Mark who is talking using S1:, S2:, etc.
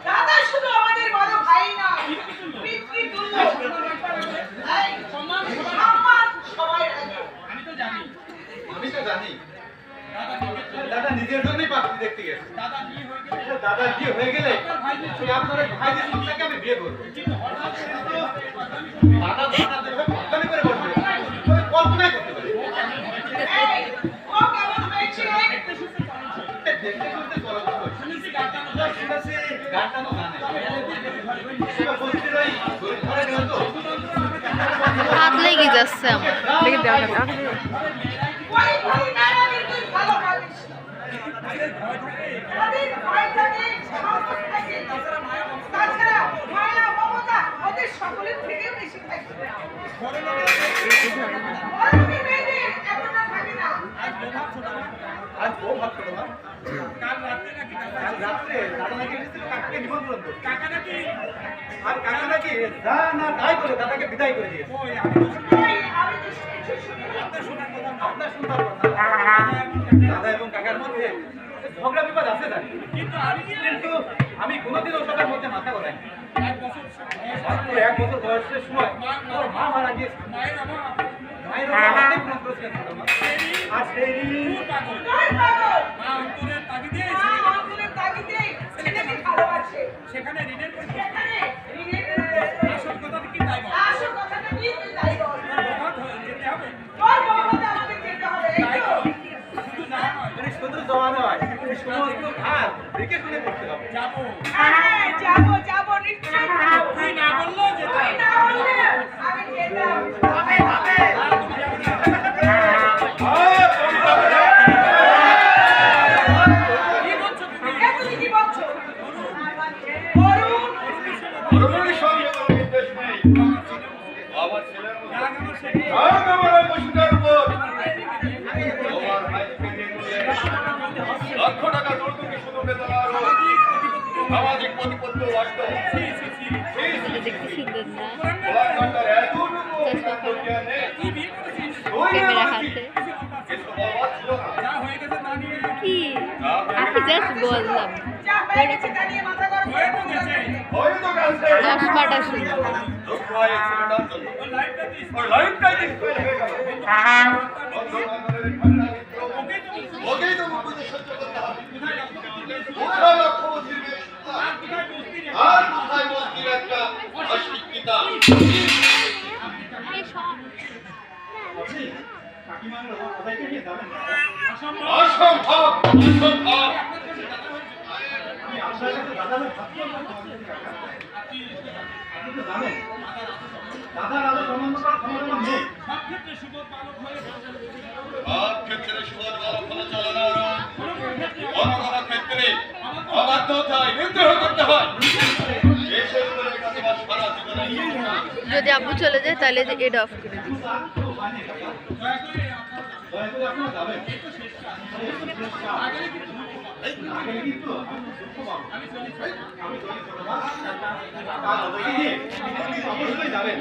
S1: দাদা শুধু আমাদের বড় ভাই না, পিতৃতুল্য। এই সম্মান সবাই রাখে।
S2: আমি তো জানি।
S3: দাদা নিজের জন্যই পাত্রী দেখতে গেছে। দাদা বিয়ে হয়ে গেলে আপনার ভাইদের সঙ্গে আমি বিয়ে করবো। দাদা পাগলামি করে বসবে, কল্পনাই করতে পারে।
S1: এই ও কেমন হয়েছে?
S3: দেখতে শুনতে চলাচল শুনেছি, গানটানো জানে। বস্তির ওই ঘরে গেল তো
S4: হাত লেগে যাচ্ছে আমার।
S1: ওই ভাই নানা কিন্তু ভালো পারিস। ওদের ভয় থাকে, সাহস থাকে। তাছাড়া মায়া মমতা ওদের সকলের থেকেও বেশি থাকে। ওরকম মেয়েদের এতটা থাকে না।
S3: আজ বউ ভাত করো না।
S2: কাল রাতে নাকি
S3: কাল রাত্রে দাদা নাকি এসেছিল কাকাকে নিমন্ত্রণ করতে।
S2: কাকা নাকি
S3: আর কাকা নাকি যা না তাই করে দাদাকে বিদায় করে দিয়েছে।
S2: ওই আমি তো
S1: এই আমি তো শুনেছি,
S2: শোনার কথা না।
S3: আপনার শুনবার কথা। দাদা এবং কাকার মধ্যে ঝগড়া বিবাদ আছে জানি, কিন্তু আমি কোনোদিন ওসবের মধ্যে মাথা ঘোরাই না।
S2: এক বছর
S3: মাত্র 1 বছর বয়সের সময় ওর মা মারা গিয়েছে।
S2: মায়ের আমার
S3: মায়ের ওপর অনেক প্রেম করেছিলেন ছোট মা। আর সেই
S2: পাগল
S1: তোর পাগল।
S2: মা অন্তরের তাগিদে
S1: মা আমাদের তাগিদে ছেলেকে ভালোবাসে।
S2: সেখানে ঋণের
S1: সেখানে ঋণের
S2: আসল কথা কি তাই বল
S1: আসল কথাটা কি তুই তাই বল।
S2: বকাত হয়ে যেতে হবে
S1: তোর বউকে আমাদের যেতে হবে, এই
S2: তাই
S1: তো?
S2: তো শুধু যাওয়া নয়
S3: শুধু জমা নয়, সমস্ত ভার দেখে শুনে করতে হবে।
S2: যাবো
S1: হ্যাঁ, যাবো যাবো নিশ্চয়ই যাবো।
S2: তুই না বললেও যেতে
S1: তুই না বললে আমি যেতাম।
S2: কি বলছো তুমি
S1: এ তুমি কি বলছো? অরুণ,
S5: অরুণের সঙ্গে কোনো বিদ্বেষ নেই। আমার ছেলের মতো
S2: রাগ আমার সে
S5: রাগ আমার ওই পশুটার উপর। তোমার ভাইকে নিয়ে গেলে লক্ষ টাকা যৌতুকে শুধু বেতন আর সামাজিক প্রতিপত্তি বাস্তব।
S4: দেখতে সুন্দর না?
S5: গোলাম ঘাটার এতটুকু জ্ঞান নেই।
S2: তুই বিয়ে করেছিস
S4: ক্যামেরা হাতে।
S5: কিছু বলবার ছিল না।
S2: যা হয়ে গেছে তা নিয়ে
S4: কি আমি জাস্ট বললাম।
S1: যা হয়ে গেছে তা নিয়ে মাথা গরম
S2: হয়ে তো
S1: করে
S2: গেছে
S5: হয়তো গেছে।
S4: চশমাটা সুন্দর।
S5: দুঃখ হয় এই ছেলেটার জন্য।
S2: ওর লাইফটা দিস
S5: ওর লাইফটাই ডিসপ্লে হয়ে গেল। বন্ধু-বান্ধবের ঠান্ডা মিত্র। ওকেই তো মুখে সহ্য করতে হবে। কোথায় লক্ষ্যবস্তির মেয়ে সুতা? আর কোথায় বস্তির একটা অশিক্ষিতা?
S3: কাকিমার কথাইকে নিয়ে যাবেন না।
S5: অসম্ভব, অসম্ভব।
S3: আমি আপনার কাছে দাদাকে ভাবতে আপনি তো জানেন দাদা দাদা সম্বন্ধ করার ক্ষমতা নেই।
S2: সব ক্ষেত্রে সুবোধ বালক হয়ে
S5: সব ক্ষেত্রে সুবোধ বালক হলে চলে না। কোনো কোনো ক্ষেত্রে অবাধ্যতায় নিগ্রহ করতে হয়। বিশেষ করে কাকিমা সারা জীবনে
S4: যদি আব্বু চলে যায় তাহলে যে এটা অফ করে দিই।
S3: দয়া করে আপনারা যাবেন। আগে কিন্তু আমি চলি ছোট মা। অবশ্যই যাবেন।